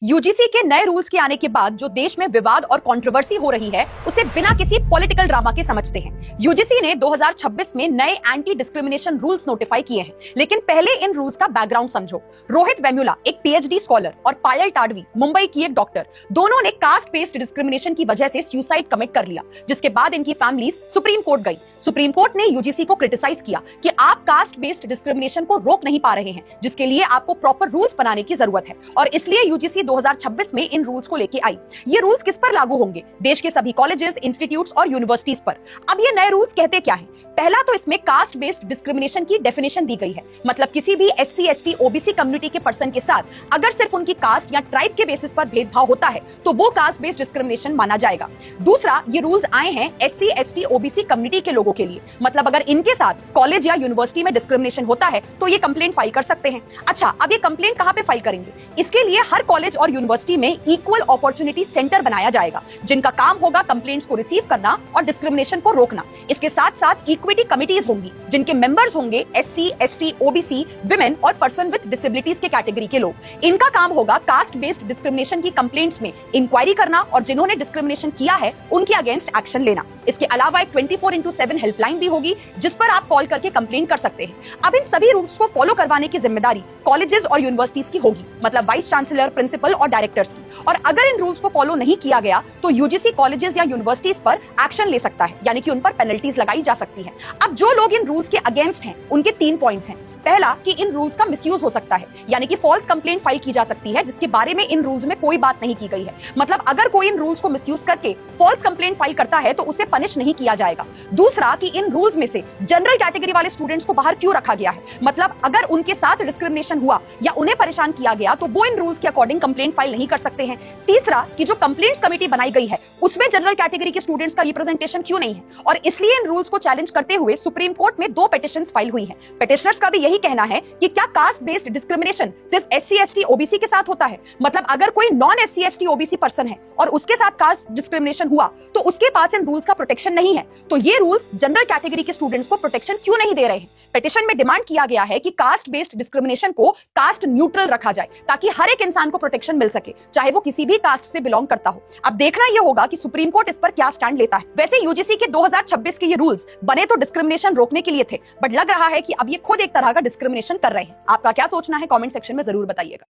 UGC के नए rules के आने के बाद जो देश में विवाद और कंट्रोवर्सी हो रही है उसे बिना किसी पॉलिटिकल ड्रामा के समझते हैं। यूजीसी ने 2026 में नए एंटी डिस्क्रिमिनेशन रूल्स नोटिफाई किए हैं, लेकिन पहले इन रूल्स का बैकग्राउंड समझो। रोहित वेमुला एक पीएचडी स्कॉलर और पायल टाडवी मुंबई की एक डॉक्टर, दोनों ने कास्ट बेस्ड डिस्क्रिमिनेशन की वजह से सुसाइड कमिट कर लिया, जिसके बाद इनकी फैमिलीज सुप्रीम कोर्ट गई। सुप्रीम कोर्ट ने यूजीसी को क्रिटिसाइज किया कि आप कास्ट बेस्ड डिस्क्रिमिनेशन को रोक नहीं पा रहे हैं, जिसके लिए आपको प्रॉपर रूल्स बनाने की जरूरत है, और इसलिए यूजीसी 2026 में इन रूल्स को लेके आई। ये रूल्स किस पर लागू होंगे? देश के सभी कॉलेजेस, इंस्टीट्यूट्स और यूनिवर्सिटीज पर। अब ये नए रूल्स कहते क्या हैं? पहला तो इसमें कास्ट बेस्ड डिस्क्रिमिनेशन की डेफिनेशन दी गई है, मतलब किसी भी एससी, एसटी, ओबीसी कम्युनिटी के पर्सन के साथ अगर सिर्फ उनकी कास्ट या ट्राइब के बेसिस पर भेदभाव होता है तो वो कास्ट बेस्ड डिस्क्रिमिनेशन माना जाएगा। दूसरा, ये रूल्स आए हैं एससी, एसटी, ओबीसी कम्युनिटी के लोगों के लिए, मतलब अगर इनके साथ कॉलेज या यूनिवर्सिटी में डिस्क्रिमिनेशन होता है तो ये कंप्लेंट फाइल कर सकते हैं। अच्छा, अब ये कंप्लेंट कहां पे फाइल करेंगे? इसके लिए हर कॉलेज और यूनिवर्सिटी में इक्वल अपॉर्चुनिटी सेंटर बनाया जाएगा, जिनका काम होगा कंप्लेंट्स को रिसीव करना और डिस्क्रिमिनेशन को रोकना। इसके साथ साथ इक्विटी कमिटीज होंगी, जिनके मेंबर्स होंगे एससी, एसटी, ओबीसी, विमेन और पर्सन विद डिसेबिलिटीज के कैटेगरी के लोग। इनका काम होगा कास्ट बेस्ड डिस्क्रिमिनेशन की कंप्लेंट्स में इंक्वायरी करना और जिन्होंने डिस्क्रिमिनेशन किया है उनके अगेंस्ट एक्शन लेना। इसके अलावा एक 24x7 हेल्पलाइन भी होगी, जिस पर आप कॉल करके कंप्लेंट कर सकते हैं। अब इन सभी रूल्स को फॉलो करवाने की जिम्मेदारी कॉलेजेस और यूनिवर्सिटीज की होगी, मतलब वाइस चांसलर, प्रिंसिपल और डायरेक्टर्स की। और अगर इन रूल्स को फॉलो नहीं किया गया तो यूजीसी कॉलेजेस या यूनिवर्सिटीज पर एक्शन ले सकता है, यानी कि उन पर पेनल्टीज लगाई जा सकती है। अब जो लोग इन रूल्स के अगेंस्ट हैं उनके 3 पॉइंट्स हैं। पहला, कि इन रूल्स का मिसयूज हो सकता है, यानी कि फॉल्स कंप्लेंट फाइल की जा सकती है जिसके बारे में इन रूल्स में कोई बात नहीं की गई है। मतलब अगर कोई इन रूल्स को मिसयूज करके फॉल्स कंप्लेंट फाइल करता है तो उसे पनिश नहीं किया जाएगा। दूसरा, कि इन रूल्स में से जनरल कैटेगरी वाले स्टूडेंट्स को बाहर क्यों रखा गया है, मतलब अगर उनके साथ डिस्क्रिमिनेशन हुआ या उन्हें परेशान किया गया तो वो इन रूल्स के अकॉर्डिंग कंप्लेंट फाइल नहीं कर सकते हैं। तीसरा, कि जो कंप्लेंट्स कमेटी बनाई गई है उसमें जनरल कैटेगरी के स्टूडेंट्स का रिप्रेजेंटेशन क्यों नहीं है, और इसलिए इन रूल्स को चैलेंज करते हुए सुप्रीम कोर्ट में 2 पिटीशंस फाइल हुई हैं। पिटिशनर्स का भी यही कहना है कि क्या कास्ट बेस्ड डिस्क्रिमिनेशन सिर्फ एससी, एसटी, ओबीसी के साथ होता है? मतलब अगर कोई non SC, ST, OBC person है और उसके साथ कास्ट डिस्क्रिमिनेशन हुआ तो उसके पास इन रूल्स का प्रोटेक्शन नहीं है, तो ये रूल्स जनरल कैटेगरी के स्टूडेंट्स को प्रोटेक्शन क्यों नहीं दे रहे हैं? पिटीशन में डिमांड किया गया है कि कास्ट बेस्ड डिस्क्रिमिनेशन को कास्ट न्यूट्रल रखा जाए, ताकि हर एक इंसान को प्रोटेक्शन मिल सके, चाहे वो किसी भी कास्ट से बिलोंग करता हो। अब देखना यह होगा कि सुप्रीम कोर्ट इस पर क्या स्टैंड लेता है। वैसे यूजीसी के 2026 के ये रूल्स बने तो डिस्क्रिमिनेशन रोकने के लिए थे, बट लग रहा है कि अब ये खुद एक तरह का डिस्क्रिमिनेशन कर रहे हैं। आपका क्या सोचना है कमेंट सेक्शन में जरूर बताइएगा।